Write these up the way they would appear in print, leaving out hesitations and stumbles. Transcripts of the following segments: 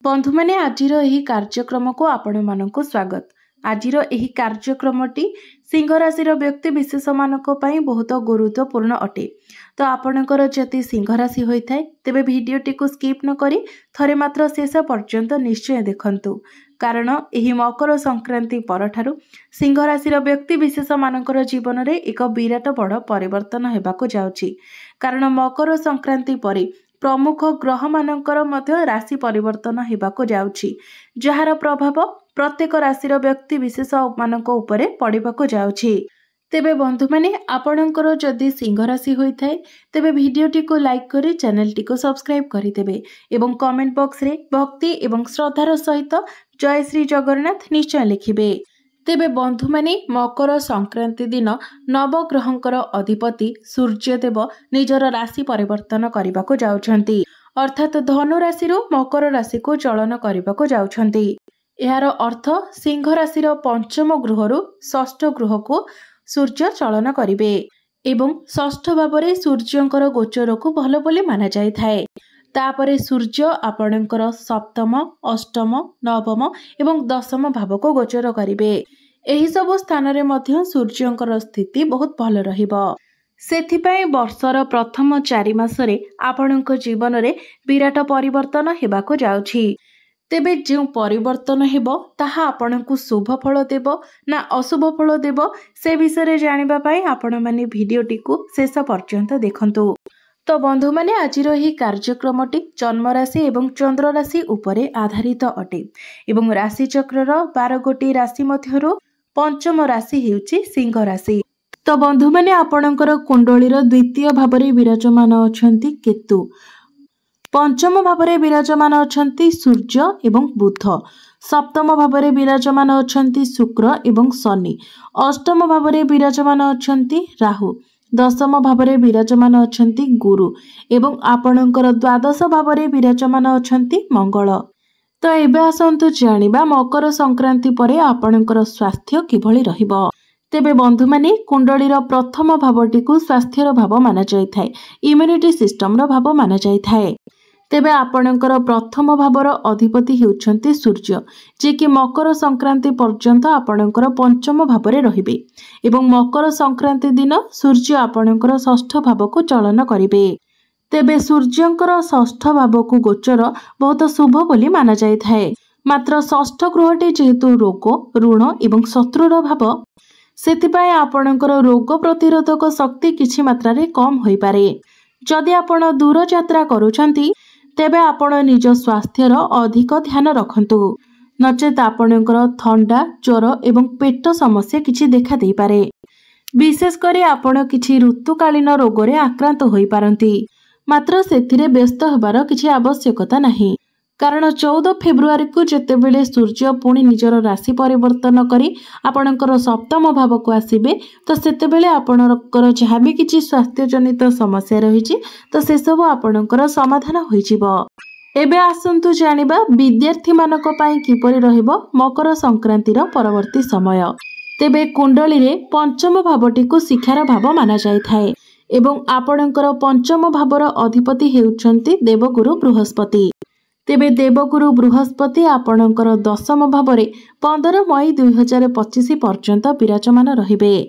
बंधु मैंने आजिर एही कार्यक्रम को आपण मानक स्वागत। आजिर एही कार्यक्रमटी सिंह राशि व्यक्ति विशेष मानक पई बहुत गुरुत्वपूर्ण अटे। तो आपणकर जदि सिंह राशि होता है तेबे भिडियोटी को स्किप न करी थरे मात्र शेष पर्यंत निश्चय देखंतु, कारण एही मकर संक्रांति परठारु सिंह राशि व्यक्ति विशेष मानकर जीवन में एक विराट बड़ परिवर्तन हेबाकु जाउछि। कारण मकर संक्रांति परे प्रमुख ग्रह मानकर मध्य राशि परिवर्तन हेबाकु जाउछि, जहार प्रभाव प्रत्येक राशि व्यक्ति विशेष मानक उपरे पड़िबाकु जाउछि। तेबे बंधु माने आपणकर जदि सिंह राशि होइथाय तेबे भिडियोटी को लाइक करी चैनलटी को सब्सक्राइब करिदेबे एवं कमेंट बॉक्स रे भक्ति एवं श्रद्धार सहित जय श्री जगन्नाथ निश्चय लिखिबे। तेबे बंधु माने मकर संक्रांति दिन नवग्रहंकर अधिपति सूर्यदेव निजर राशि परिवर्तन करने जाउछंती, अर्थात धनु राशि मकर राशि को चलन करने जाउछंती। यार अर्थ सिंह राशि पंचम गृह षष्ठ गृह को सूर्य चलन करिवे एवं षष्ठ भाव में सूर्यंकर गोचर को भल बोली माना जाय थाए। तापरे सूर्य आपणकर सप्तम अष्टम नवम एवं दशम भाव को गोचर करिवे। एही सब स्थान रे मध्य सूर्यंकर स्थिति बहुत भल रहिबो। सेथिपाई वर्षर प्रथम 4 मासरे आपणक जीवन में विराट परिवर्तन हेबाकु जाउछि। तेबे जो परिवर्तन हेबो ताहा आपणकु शुभ फल देबो ना अशुभ फल देबो से विषय जानिबा पाई आपण माने भिडियोटी को शेष पर्यंत देखंतु। तो बंधु माने आजिर एही कार्यक्रमटी जन्म राशि एवं चंद्र राशि उपरे आधारित अटे एवं राशि चक्रर 12 गोटी राशि मध्यरु पंचम राशि हेउची सिंह राशि। तो बंधु माने आपणकर कुंडलीर द्वितीय भावरे विराजमान अछंती केतु, पंचम भावरे विराजमान अछंती सूर्य एवं बुध, सप्तम भावरे विराजमान अछंती शुक्र एवं शनि, अष्टम भावरे विराजमान अछंती राहु, दशम भावरे विराजमान अछंती गुरु एवं आपणकर द्वादश भावरे विराजमान अछंती मंगल। तो एबे आसंतु जानिबा मकर संक्रांति परे आपणकर स्वास्थ्य किभଳି रहिबो। तेबे बंधु माने कुंडलीर प्रथम भावटी को स्वास्थ्यर भाव माना जाय थाए, इम्यूनिटी सिस्टम रो भाव माना जाय थाए। तेबे आपणकर प्रथम भावर अधिपति हेउछंती सूर्य, जे कि मकर संक्रांति पर्यंत आपणकर पंचम भावरे रहिबे एवं मकर संक्रांति दिन सूर्य आपणकर षष्ठ भाव को चलन करिवे। तेबे सूर्यंकर षष्ठ भाव को गोचर बहुत शुभ बोली माना जाय थाए। मात्र षष्ठ गृहटी जेहेतु रोग ऋण एवं शत्रुर भाव, सेथिपाई आपणकर रोग प्रतिरोधक शक्ति किछि मात्रा रे कम होई पारे। जदि आपण दूर यात्रा करूछंती तेबे आपण निज स्वास्थ्यर अधिक ध्यान रखंतु, नचेत आपणकर थंडा ज्वर एवं पेट समस्या किछि देखा देई पारे। विशेष करी आपण किछि ऋतुकालीन रोग रे आक्रांत होई पारंती, मात्र सेथिरे व्यस्त होबार किछि आवश्यकता नाही। कारण 14 फेब्रुआरी को जेतेबेले सूर्य पुणी निजर राशि परिवर्तन करी आपणकर सप्तम भाव को आसीबे, तो सेतेबेले आपणकर जहाँ भी किछि स्वास्थ्य जनित समस्या रहिछि तो से सब आपणकर समाधान होई जिवो। एबे आसंतु जानिबा विद्यार्थी मानक पई किपरि रहिबो मकर संक्रांतिर परवर्ती समय। तेबे कुंडली रे पंचम भावटी को शिक्षार भाव माना जाय थाए एवं आपणकर पंचम भावर अधिपति हेउछंती देवगुरु बृहस्पति। तेबे देवगुरु बृहस्पति आपणकर दशम भावरे 15 मई 2025 पर्यंत विराजमान रहिबे।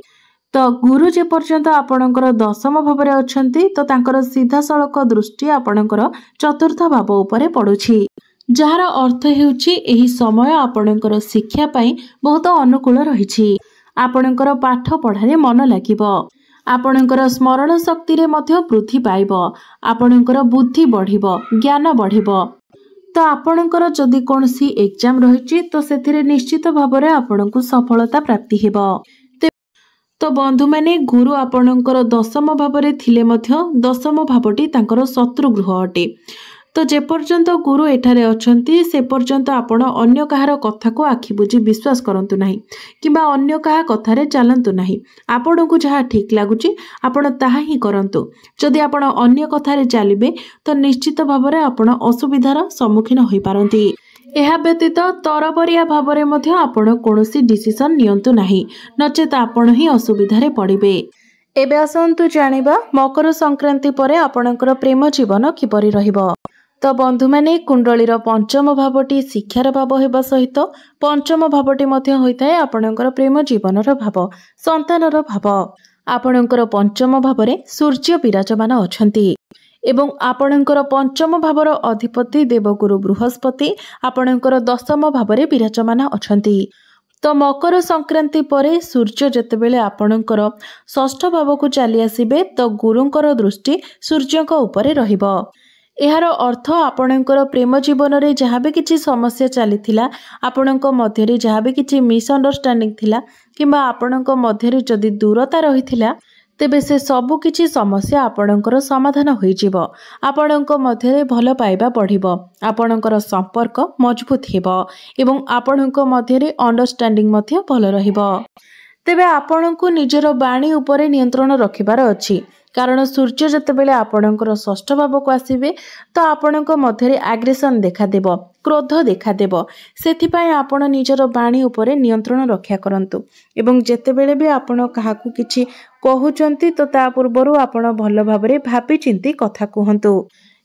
तो गुरु जे पर्यंत आपणकर दशम भावरे अछंती तो तांकर सीधा सड़क दृष्टि आपणकर चतुर्थ भाव उपरे पड़ुछि, जहार अर्थ हेउछि एही समय आपणकर शिक्षा पई बहुत अनुकूल रहिछि। आपणकर पाठ पढ़ारे मन लागिबो, आपणकर स्मरण शक्ति रे मध्य वृद्धि पाइबो, आपणकर बुद्धि बढ़िबो, ज्ञान बढ़िबो। तो आपणकर जदि कोनसी एग्जाम रहिछि तो सेथिरे निश्चित भावरे आपणकु सफलता प्राप्ति हेबो। तो बंधु माने गुरु आपणकर दशम भावरे थिले मध्य दशम भावटी तांकर शत्रु गृह अटे। तो जे पर्यंत गुरु एठारे अछंती से पर्यंत आपण अन्य कहार कथा को आखि बुझी विश्वास करंतु नाही किबा अन्य कहा कथारे चलंतु नाही। आपणकु जहा ठीक लागुची आपण ताहा ही करंतु। जदि आपण अन्य कथारे चलिबे तो निश्चित भावरे आपण असुविधार सम्मुखीन होई पारंती। एहा व्यतीत तरबरिया भावरे मध्य आपण कोनोसी डिसिजन नियंतु नाही, नचेत आपण ही असुविधारे पड़िबे। एबे आसंतु जानिबा मकर संक्रांति परे आपणकर प्रेम जीवन किपरि रहिबो। तो बंधु माने कुंडलीर पंचम भावटी शिक्षार भाव होगा सहित पंचम भावटी होता है आपणकर प्रेम जीवनर भाव संतानर भाव। आपणकर पंचम भावरे सूर्य विराजमान अछंती एवं आपणकर पंचम भावर अधिपति देवगुरु बृहस्पति आपणकर दशम भावरे विराजमान अछंती। तो मकर संक्रांति परे सूर्य जेतेबेले आपणकर षष्ठ भाव को चली आसिबे तो गुरुंकर दृष्टि सूर्यक उपरे रहिबो। एहार अर्थ आपणकर प्रेम जीवन रे जहाँ भी किसी समस्या चली आपणक मध्यरे जहाँ भी किसी मिसअंडरस्टैंडिंग थिला किंबा आपणक मध्यरे जदि दूरता रही तेबे से सबु किछि समस्या आपणकर समाधान होई जिवो। आपणक मध्यरे भल पाइबा बढ़िबो, आपणकर संपर्क मजबूत हेबो एवं आपणक मध्यरे अंडरस्टैंडिंग मध्य भल रहिबो। तेबे आपणको निजर बाणी उपरे नियंत्रण रखिबार अछि कारण सूर्य जेतेबेले आपणकर षष्ठ भाव को आसीबे तो आपणक मध्यरे एग्रेशन देखादेब, क्रोध देखादेब। सेथिपाई आपण निजर बाणी उपरे नियंत्रण रक्षा करंतु एवं जेतेबेले भी आपण काहाकू किछि कहउचंती तो ता पूर्वरु आपण भल भाबरे भाबी चिंती कथा कहंतु।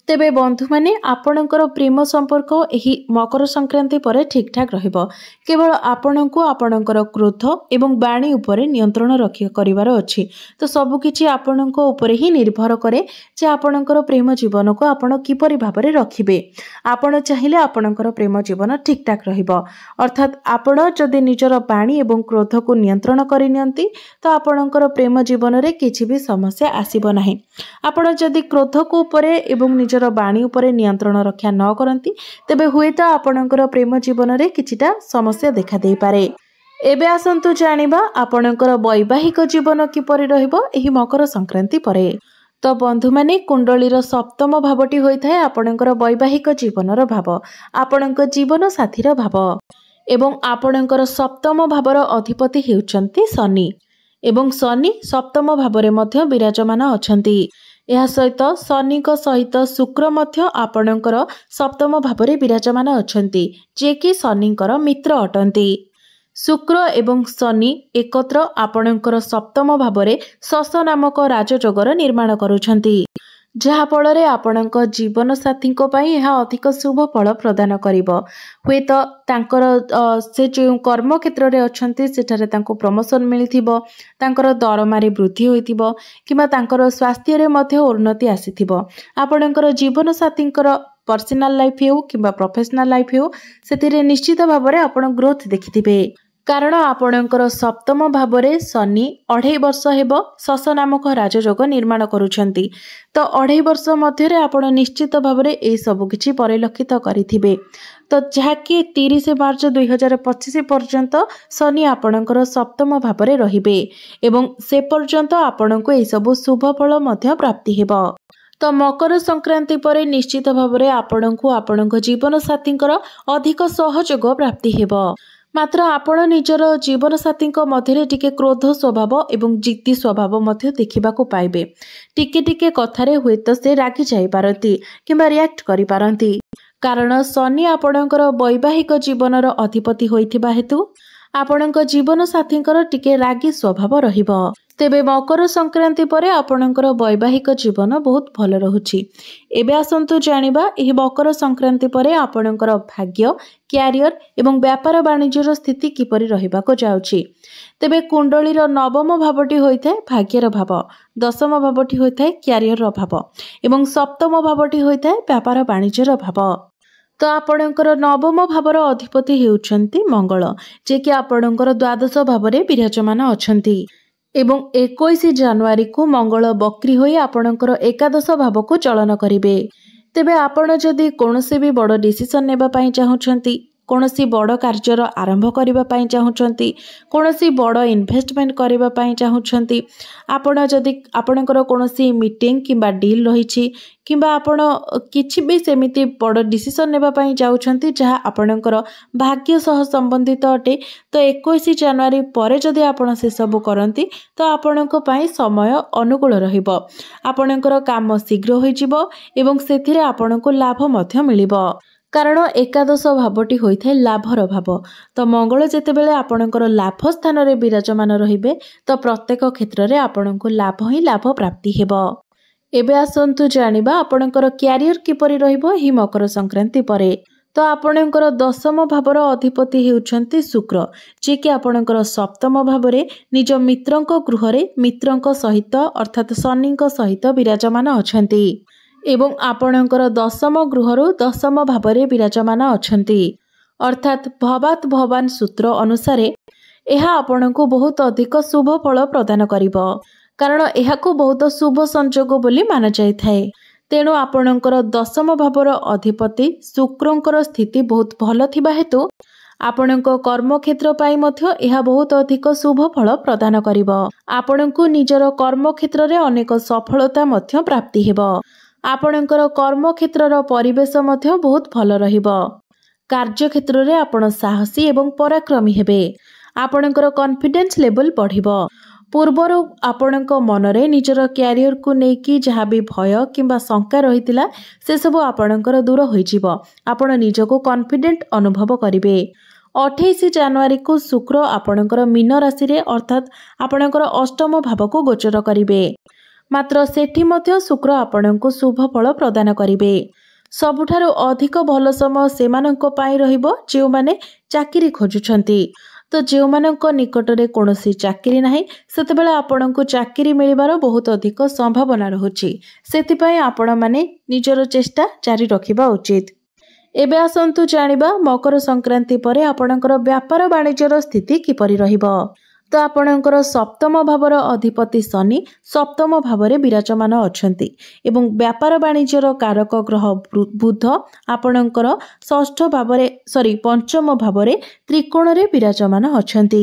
तेबे बंधु माने आपणकर प्रेम संपर्क एही मकर संक्रांति परे ठीक ठाक रहिबो। केवल आपणको आपणकर क्रोध एवं बाणी उपरे नियंत्रण रक्षा करिवार अछि। तो सब किछि आपणको उपरे ही निर्भर करे जे आपणकर प्रेम जीवन को आपण किपरि भाबरे रखिबे। आपण चाहिले आपणकर प्रेम जीवन ठीक ठाक रहिबो, अर्थात आपण जदि निजर बाणी एवं क्रोध को नियंत्रण करि नियंती तो आपणकर प्रेम जीवन रे किछि भी समस्या आसीबो नाही। आपण जदि क्रोध को उपरे एवं निजर बाणी उपरे नियंत्रण रक्षा न करंती तेबे हुए तो आपणकर प्रेम जीवन रे किछिटा समस्या देखा देई पारे। एबे आसंतु जानिबा आपणकर वैवाहिक जीवन किपरि रहिबो एही मकर संक्रांति परे। तो बंधु माने कुंडलीर सप्तम भावटी होइथाय आपणकर वैवाहिक जीवनर भाव, आपणकर जीवन साथीर भाव एवं आपणकर सप्तम भावर अधिपति हेउचंती शनि एवं शनि सप्तम भावरे मध्य विराजमान अछंती। यह सहित शनि को सहित शुक्र मध्य आपणकर सप्तम भावरे विराजमान अछंती जे कि शनिकर मित्र अटंती। शुक्र एवं शनि एकत्र आपणकर सप्तम भावरे शश नामक राजयोगर निर्माण करुछंती जहा फଳରେ आपणଙ୍କ जीवन साथी को पई यह अधिक शुभ फल प्रदान करिवो। हुए तो तांकर से जो कर्म क्षेत्र रे अछंती सेठारे तांको प्रमोशन मिलिथिबो, तांकर दरमारे वृद्धि होइथिबो किबा तांकर स्वास्थ्य रे मध्य उन्नति आसीथिबो। आपणଙ୍କର जीवन साथींकर पर्सनल लाइफ हेउ किबा प्रोफेशनल लाइफ हेउ सेतिरे निश्चित भाबरे आपण ग्रोथ देखिथिबे कारण आपणଙ୍କର सप्तम भावरे शनि 2.5 वर्ष हेबो शश नामक राजयोग निर्माण करुछंती। तो 2.5 वर्ष मध्यरे आपण निश्चित भावरे ए सब किछि परिलक्षित करिथिबे। तो जहाँकि 30 मार्च 2025 पर्यंत शनि आपणଙ୍କର सप्तम भावरे रहिबे एवं से पर्यंत आपणको ए सब शुभ फल मध्य प्राप्ति हेबो। तो मकर संक्रांति परे निश्चित भावरे आपणको आपणको जीवन साथींकर अधिक सहयोग प्राप्ति हेबो। मात्र आपण निजर जीवन साथी मध्य टिके क्रोध स्वभाव एवं जिद्दी स्वभाव मध्य देखिबाकू पाइबे। टिके टिके कथारे हुए तो से रागी जाई पारती किंबा रिएक्ट करि पारती कारण शनि आपणकर वैवाहिक जीवनर अधिपति होइथिबा हेतु आपणक जीवन साथींकर टिके रागी स्वभाव रहिबो। तेबे मकर संक्रांति परे आपणकर वैवाहिक जीवन बहुत भल रहुछि। एबे आसंतु जानिबा एही मकर संक्रांति परे आपणकर भाग्य, क्यारियर एवं व्यापार वाणिज्यर स्थिति किपरि रहिबाको जाउछि। तेबे कुंडलीर नवम भावटी होइथाय भाग्यर भाव, दशम भावटी होइथाय क्यारियर भाव एवं सप्तम भावटी होइथाय व्यापार वाणिज्यर भाव। तो आपणकर नवम भावर अधिपति हेउछंती मंगल जे कि आपणकर द्वादश भावरे विराजमान अछंती एवं 21 जनवरी को मंगल बक्री होई आपणकर एकादश भाव को चलन करिवे। तेबे आपण जदि कोनोसी भी बड़ डिसिजन नेबा पई चाहुछंती, कोनोसी बड़ कार्यर आरंभ करिबा पई चाहुछंती, कोनोसी बड़ इन्वेस्टमेंट करिबा पई चाहुछंती, आपण जदि आपणकर कोनोसी मीटिंग किंबा डील रहिछि किंबा आपण किछि भी सेमिति बड़ डिसिजन नेबा पई जाउछंती जहा आपणकर भाग्य सह संबंधित अटे तो 21 जनवरी परे जदि आपण से सब करंती तो आपणक पई समय अनुकूल रहिबो। आपणकर काम शीघ्र होई जिवो एवं सेथिरे आपणको लाभ मध्य मिलिबो कारण एकादश भावटी होइथाय लाभर भाव। तो मंगल जेतेबेले आपणकर लाभ स्थान रे विराजमान रहिबे तो प्रत्येक क्षेत्र रे आपणको लाभ ही लाभ प्राप्ति हेबो। एबे आसंतु जानिबा आपणकर क्यारियर किपरि रहिबो ही मकर संक्रांति परे। तो आपणकर दशम भावर अधिपति हेउछन्ति शुक्र, जे कि आपणकर सप्तम भावरे निज मित्रंक गृहरे मित्रंक सहित अर्थात शनिंक सहित विराजमान अछन्ति एवं आपणकर दशम गृहरु दशम भावरे विराजमान अछन्ति अर्थात भवात भवान सूत्र अनुसारे यह आपणको बहुत अधिक शुभ फल प्रदान करिबो, कारण एहाकु बहुत शुभ संयोग बोली माना जाय थाए। तेणु आपणकर दशम भावर अधिपति शुक्रंकर स्थिति बहुत भल थिबा हेतु आपणको कर्मक्षेत्र पाई मध्य एहा बहुत अधिक शुभ फल प्रदान करिबो। आपणको निजर कर्मक्षेत्र रे अनेक सफलता मध्य प्राप्ति हेबो। आपणकर कर्मक्षेत्रर परिवेश मध्य बहुत भल रहिबो। कार्यक्षेत्र रे आपण साहसी एवं पराक्रमी हेबे। आपणकर कॉन्फिडेंस लेवल बढ़िबो। पूर्वर आपणक मनरे निजर क्यारियर को नेकी जहाँ भी भय किंबा शंका रहितिला से सब आपणकर दूर होइजिबो। आपण निजको कॉन्फिडेंट अनुभव करिवे। 28 जनवरी को शुक्र आपणकर मीन राशि रे अर्थात आपणकर अष्टम भाव को गोचर करिवे। मात्र सेठी मध्य शुक्र आपणको शुभ फल प्रदान करिवे। सबुठारु अधिक भल समय सेमानंक पाई रहिबो जे माने चाकरी खोजुछंती। तो जो मानक निकटरे कोनोसी चाकरी नाही सेतेबेले आपणको चाकरी मिलिबार बहुत अधिक संभावना रहुछि। सेतिपय आपण माने निजर चेष्टा जारी रखिबा उचित। एबे आसंतु जानिबा मकर संक्रांति परे आपणकर व्यापार वाणिज्यर स्थिति किपरि रहिबो। तो आपणकर सप्तम भावर अधिपति शनि सप्तम भावरे विराजमान अछंती एवं व्यापार वाणिज्यर कारक ग्रह बुध आपणकर षष्ठ भावरे पंचम भावरे त्रिकोण रे विराजमान अछंती।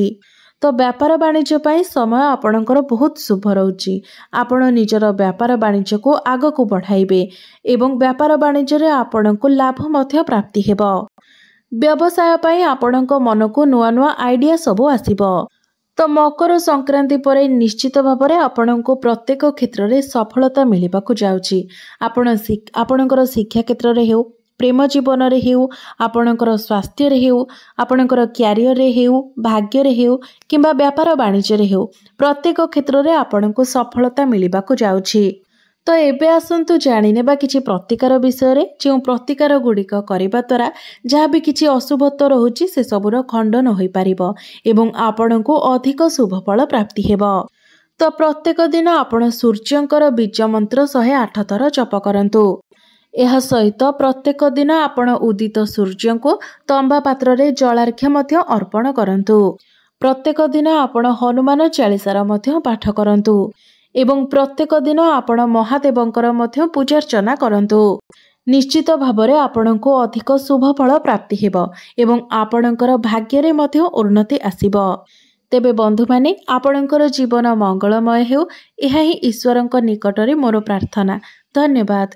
तो व्यापार वाणिज्य पाई समय आपणकर बहुत शुभ रहउची। आपण निजर व्यापार वाणिज्य को आग को बढ़ाइबे एवं व्यापार वाणिज्य रे आपणको लाभ मध्य प्राप्ति हेबो। व्यवसाय पाई आपणक मन को नुआ नुआ आइडिया सब आसीबो। तो मकर संक्रांति परे निश्चित भावरे आपणको प्रत्येक क्षेत्र रे सफलता मिलिबाकु जाउची। आपणकर शिक्षा क्षेत्र रे हेउ, प्रेम जीवन रे हेउ, आपणकर स्वास्थ्य रे हेउ, आपणकर क्यारियर रे हेउ, भाग्य रे हेउ किंबा व्यापार वाणिज्य रे हेउ, प्रत्येक क्षेत्र रे आपणको सफलता मिलिबाकु जाउची। तो एबे आसंतु जानि नेबा किछि प्रतिकार विषय रे। जे प्रतिकार गुड़िक करिबा द्वारा जहाँ भी किछि अशुभत्व रहुछि से सबुर खंडन होई पारिबो एवं आपणको अधिक शुभ फल प्राप्ति हेबो। तो प्रत्येक दिन आपण सूर्यंकर बीज मंत्र 108 थर जप करंतु। एहा सहित प्रत्येक दिन आपण उदित सूर्य को तंबा पात्र रे जलार्घ्य मध्य अर्पण करंतु। प्रत्येक दिन आपण हनुमान चालीसार मध्य पाठ करंतु एवं प्रत्येक दिन आपण महादेवंकर मध्य पूजार्चना करंतु। निश्चित भावरे आपणको अधिक शुभ फल प्राप्ति हेबो एवं आपणकर भाग्य रे मध्य उन्नति आसीबो। तेबे बंधु माने आपणकर जीवन मंगलमय हेउ, एहा ही ईश्वरंक निकटरे मोर प्रार्थना। धन्यवाद।